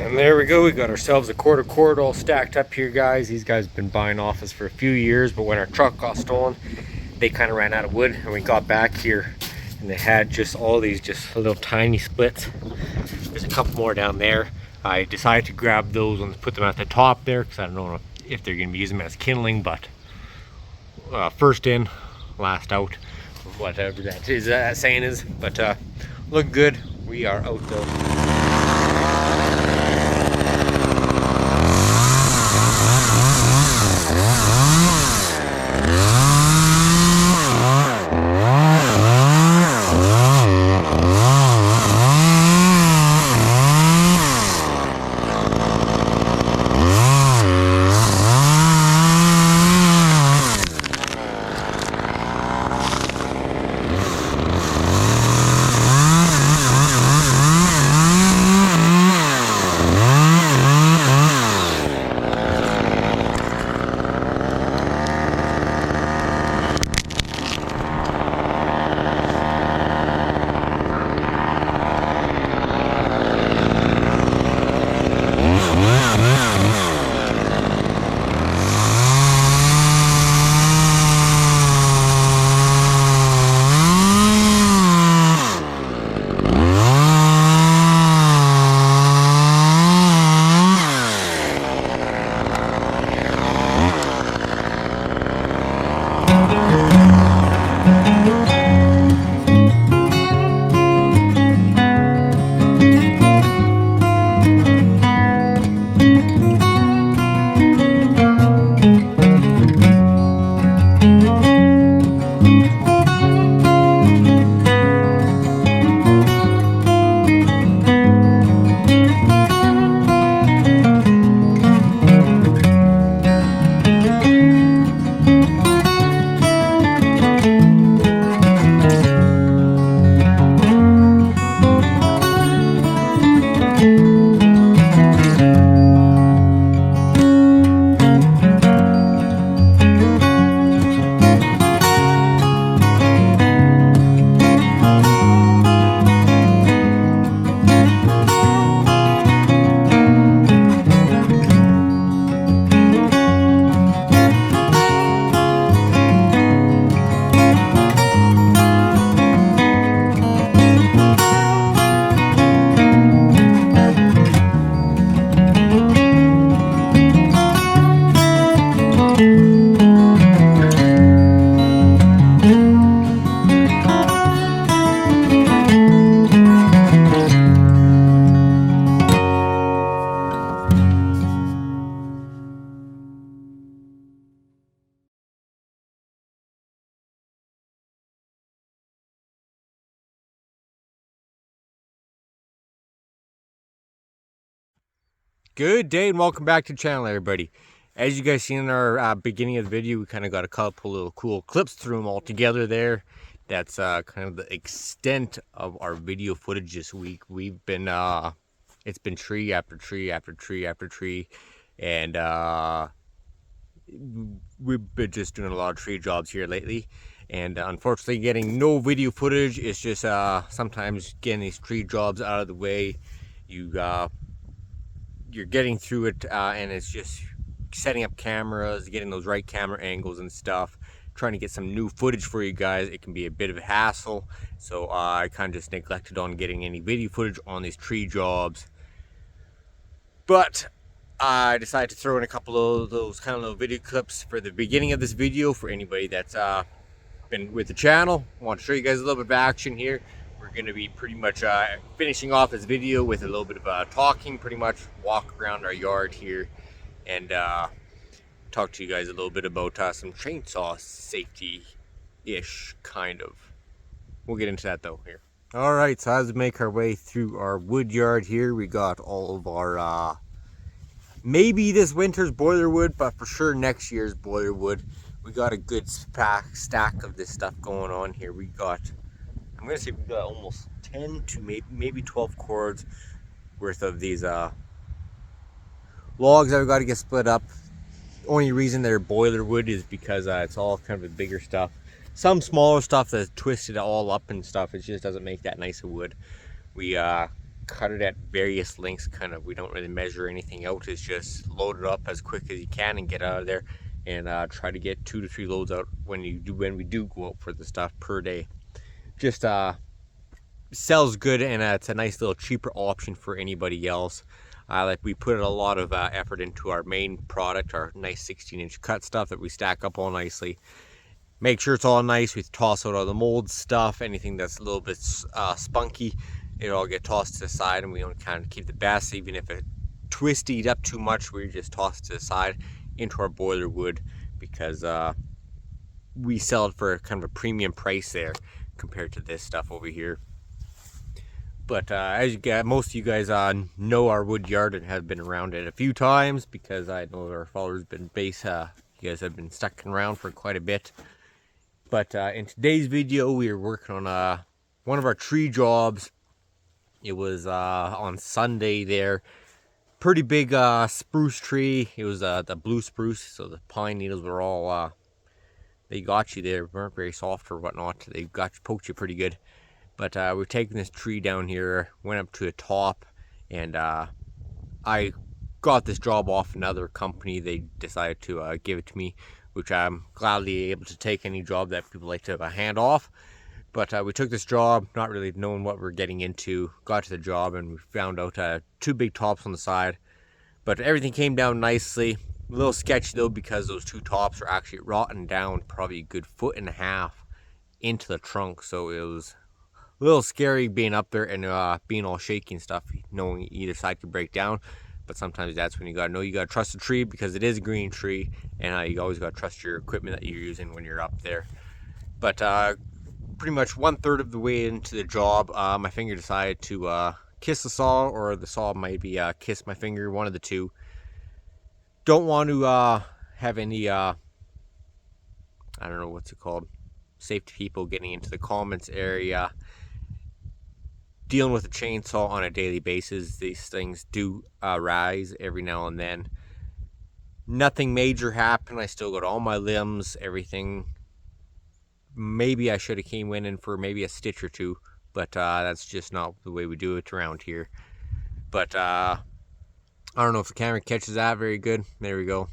And there we go, we got ourselves a quarter cord all stacked up here, guys. These guys have been buying off us for a few years, but when our truck got stolen, they kind of ran out of wood, and we got back here and they had just all these just little tiny splits. There's a couple more down there. I decided to grab those and put them at the top there because I don't know if they're going to be using them as kindling, but first in, last out, whatever that saying is. But look good. We are out though. Good day and welcome back to the channel, everybody. As you guys seen in our beginning of the video, we kind of got a couple little cool clips through them all together there. That's kind of the extent of our video footage this week. We've been it's been tree after tree after tree after tree, and we've been just doing a lot of tree jobs here lately, and unfortunately getting no video footage. It's just sometimes getting these tree jobs out of the way, you're getting through it, and it's just setting up cameras, getting those right camera angles and stuff, trying to get some new footage for you guys. It can be a bit of a hassle, so I kind of just neglected on getting any video footage on these tree jobs. But I decided to throw in a couple of those kind of little video clips for the beginning of this video for anybody that's been with the channel. I want to show you guys a little bit of action here. We're going to be pretty much finishing off this video with a little bit of talking, pretty much walk around our yard here and talk to you guys a little bit about some chainsaw safety-ish, kind of. We'll get into that though here. Alright, so as we make our way through our wood yard here, we got all of our maybe this winter's boiler wood, but for sure next year's boiler wood. We got a good stack of this stuff going on here. We got, I'm gonna say we got almost 10 to maybe 12 cords worth of these logs that we got to get split up. Only reason they're boiler wood is because it's all kind of a bigger stuff. Some smaller stuff that's twisted all up and stuff, it just doesn't make that nice of wood. We cut it at various lengths. Kind of, we don't really measure anything out. It's just load it up as quick as you can and get out of there, and try to get 2 to 3 loads out when we do go out for the stuff per day. Just sells good, and it's a nice little cheaper option for anybody else. Like, we put a lot of effort into our main product, our nice 16-inch cut stuff that we stack up all nicely. Make sure it's all nice. We toss out all the mold stuff, anything that's a little bit spunky, it all get tossed to the side, and we don't kind of keep the best. Even if it twisted up too much, we just toss it to the side into our boiler wood, because we sell it for kind of a premium price there compared to this stuff over here. But as you get, most of you guys know our wood yard and have been around it a few times, because I know our followers been base. You guys have been stuck around for quite a bit. But in today's video, we are working on one of our tree jobs. It was on Sunday there. Pretty big spruce tree. It was the blue spruce, so the pine needles were all they got you there. Weren't very soft or whatnot. They poked you pretty good. But we're taking this tree down here, went up to the top, and I got this job off another company. They decided to give it to me, which I'm gladly able to take any job that people like to hand off. But we took this job, not really knowing what we're getting into, got to the job, and we found out 2 big tops on the side. But everything came down nicely. A little sketchy though, because those 2 tops are actually rotting down probably a good 1.5 feet into the trunk. So it was a little scary being up there and being all shaky and stuff, knowing either side could break down. But sometimes that's when you gotta know you gotta trust the tree, because it is a green tree, and you always gotta trust your equipment that you're using when you're up there. But pretty much 1/3 of the way into the job, my finger decided to kiss the saw, or the saw maybe kiss my finger, one of the two. Don't want to have any I don't know what's it called, safety people getting into the comments area. Dealing with a chainsaw on a daily basis, these things do rise every now and then. Nothing major happened. I still got all my limbs, everything. Maybe I should have came in for maybe a stitch or 2, but that's just not the way we do it around here. But I don't know if the camera catches that very good. There we go.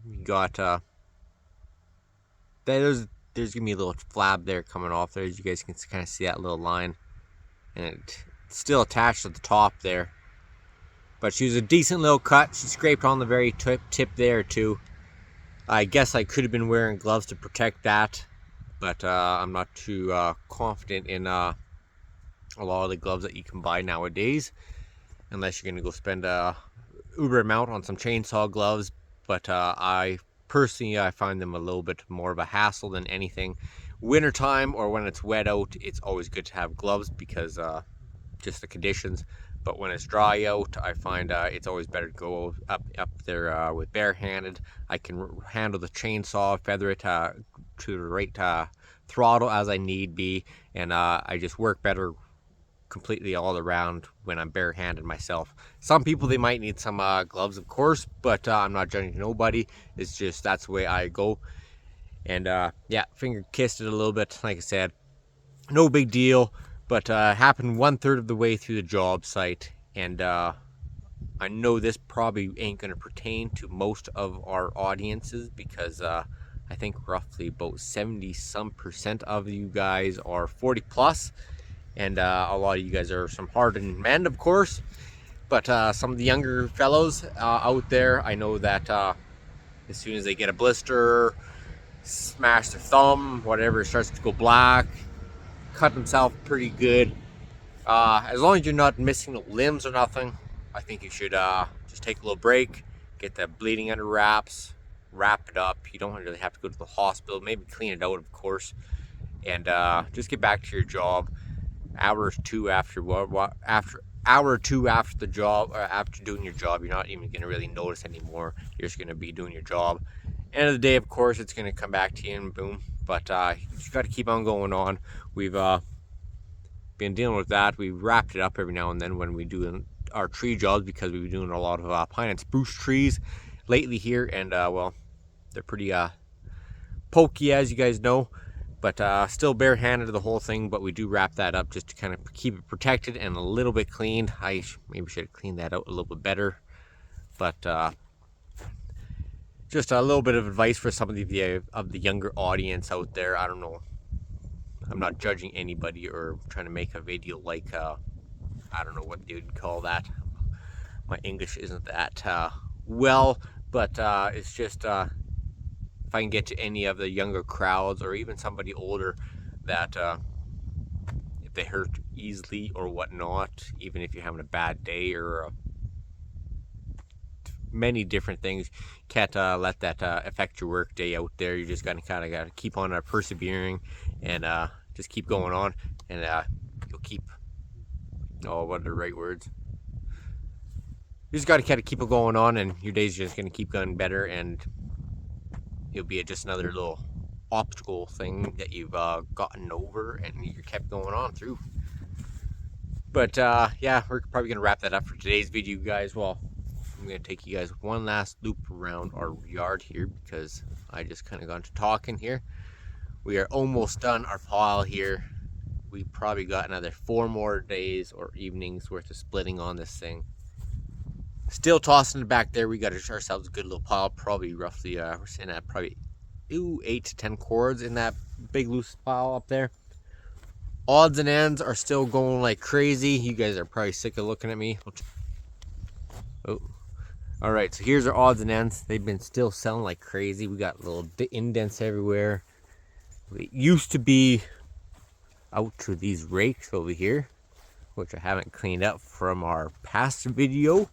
We got there's gonna be a little flab there coming off there, as you guys can kind of see that little line. And it's still attached at the top there. But she was a decent little cut. She scraped on the very tip there too. I guess I could have been wearing gloves to protect that, but I'm not too confident in a lot of the gloves that you can buy nowadays, unless you're gonna go spend a uber amount on some chainsaw gloves. But I personally find them a little bit more of a hassle than anything. Wintertime or when it's wet out, it's always good to have gloves, because just the conditions. But when it's dry out, I find it's always better to go up there with barehanded. I can handle the chainsaw, feather it to the right throttle as I need be, and I just work better completely all around when I'm barehanded myself. Some people, they might need some gloves, of course, but I'm not judging nobody. It's just that's the way I go. And yeah, finger kissed it a little bit. Like I said, no big deal, but happened 1/3 of the way through the job site. And I know this probably ain't going to pertain to most of our audiences, because I think roughly about 70% of you guys are 40 plus, and a lot of you guys are some hardened men, of course. But some of the younger fellows out there, I know that as soon as they get a blister, smash their thumb, whatever, starts to go black, cut themselves pretty good. As long as you're not missing the limbs or nothing, I think you should just take a little break, get that bleeding under wraps, wrap it up. You don't really have to go to the hospital, maybe clean it out, of course, and just get back to your job. Hour or two after the job, or after doing your job, you're not even going to really notice anymore. You're just going to be doing your job. End of the day, of course, it's going to come back to you and boom. But you got to keep on going on. We've been dealing with that. We wrapped it up every now and then when we do our tree jobs, because we've been doing a lot of pine and spruce trees lately here, and well, they're pretty pokey, as you guys know. But still barehanded the whole thing, but we do wrap that up just to kind of keep it protected and a little bit cleaned. I maybe should have cleaned that out a little bit better. But just a little bit of advice for some of the younger audience out there. I don't know. I'm not judging anybody or trying to make a video like, I don't know what they would call that. My English isn't that well, but it's just if I can get to any of the younger crowds or even somebody older that if they hurt easily or whatnot, even if you're having a bad day or many different things, can't let that affect your work day out there. You just gotta kind of gotta keep on persevering and just keep going on, and you'll keep, oh, what are the right words? You just gotta kind of keep it going on, and your day's just gonna keep going better, and it'll be just another little obstacle thing that you've gotten over and you kept going on through. But yeah, we're probably gonna wrap that up for today's video, guys. Well, I'm gonna take you guys one last loop around our yard here because I just kind of got to talking here. We are almost done our pile here. We probably got another 4 more days or evenings worth of splitting on this thing. Still tossing it back there. We got ourselves a good little pile, probably roughly, we're sitting at probably 8 to 10 cords in that big loose pile up there. Odds and ends are still going like crazy. You guys are probably sick of looking at me. Oh, all right, so here's our odds and ends. They've been still selling like crazy. We got little indents everywhere. It used to be out to these rakes over here, which I haven't cleaned up from our past video.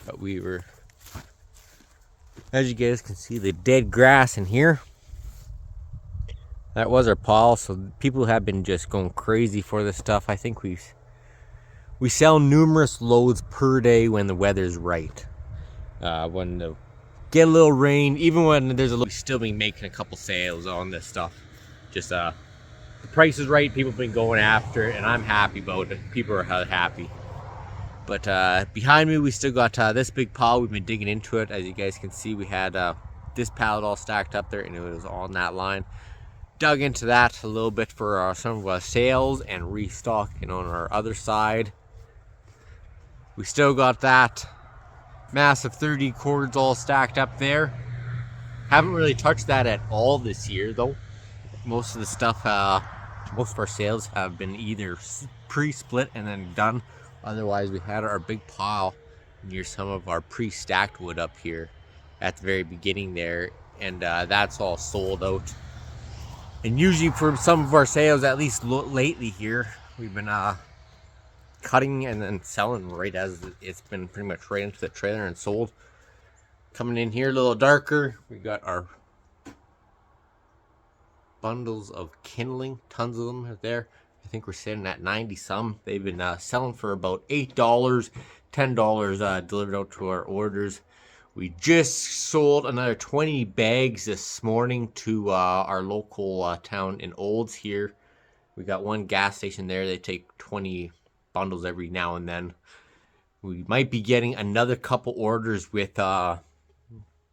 But we were, as you guys can see, the dead grass in here. That was our pile, so people have been just going crazy for this stuff. I think we sell numerous loads per day when the weather's right. When the get a little rain, even when there's a little, we still be making a couple sales on this stuff. Just the price is right, people have been going after it, and I'm happy about it. People are happy. But behind me, we still got this big pile. We've been digging into it. As you guys can see, we had this pallet all stacked up there, and it was on that line. Dug into that a little bit for some of our sales and restocking on our other side. We still got that massive 30 cords all stacked up there. Haven't really touched that at all this year, though. Most of the stuff, most of our sales have been either pre-split and then done. Otherwise, we had our big pile near some of our pre-stacked wood up here at the very beginning there, and that's all sold out. And usually for some of our sales, at least lately here, we've been cutting and then selling right as it's been pretty much right into the trailer and sold. Coming in here a little darker, we got our bundles of Kindling, tons of them there. I think we're sitting at 90 some. They've been selling for about $8, $10 delivered out to our orders. We just sold another 20 bags this morning to our local town in Olds here. We got one gas station there. They take 20 bundles every now and then. We might be getting another couple orders with down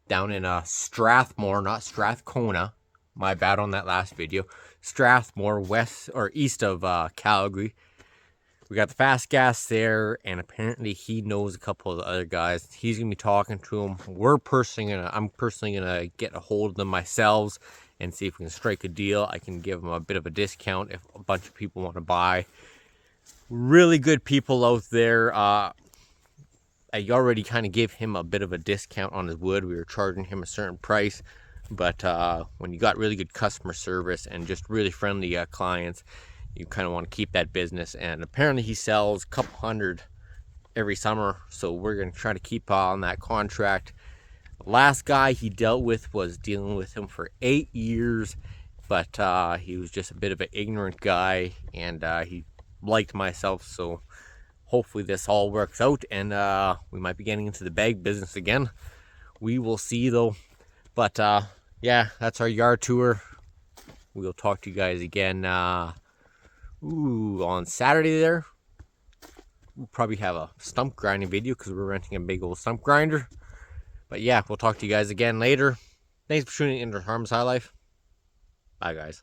in Strathmore, not Strathcona. My bad on that last video. Strathmore, west or east of Calgary. We got the fast gas there, and apparently he knows a couple of the other guys. He's gonna be talking to them. I'm personally gonna get a hold of them myself and see if we can strike a deal. I can give them a bit of a discount if a bunch of people want to buy. Really good people out there. I already kind of gave him a bit of a discount on his wood. We were charging him a certain price. But when you got really good customer service and just really friendly clients, you kind of want to keep that business. And apparently he sells a couple hundred every summer, so we're going to try to keep on that contract. The last guy he dealt with was dealing with him for 8 years, but he was just a bit of an ignorant guy, and he liked myself, so hopefully this all works out, and we might be getting into the bag business again. We will see, though. But yeah, that's our yard tour. We'll talk to you guys again on Saturday there. We'll probably have a stump grinding video because we're renting a big old stump grinder. But yeah, we'll talk to you guys again later. Thanks for tuning in to Armands High Life. Bye, guys.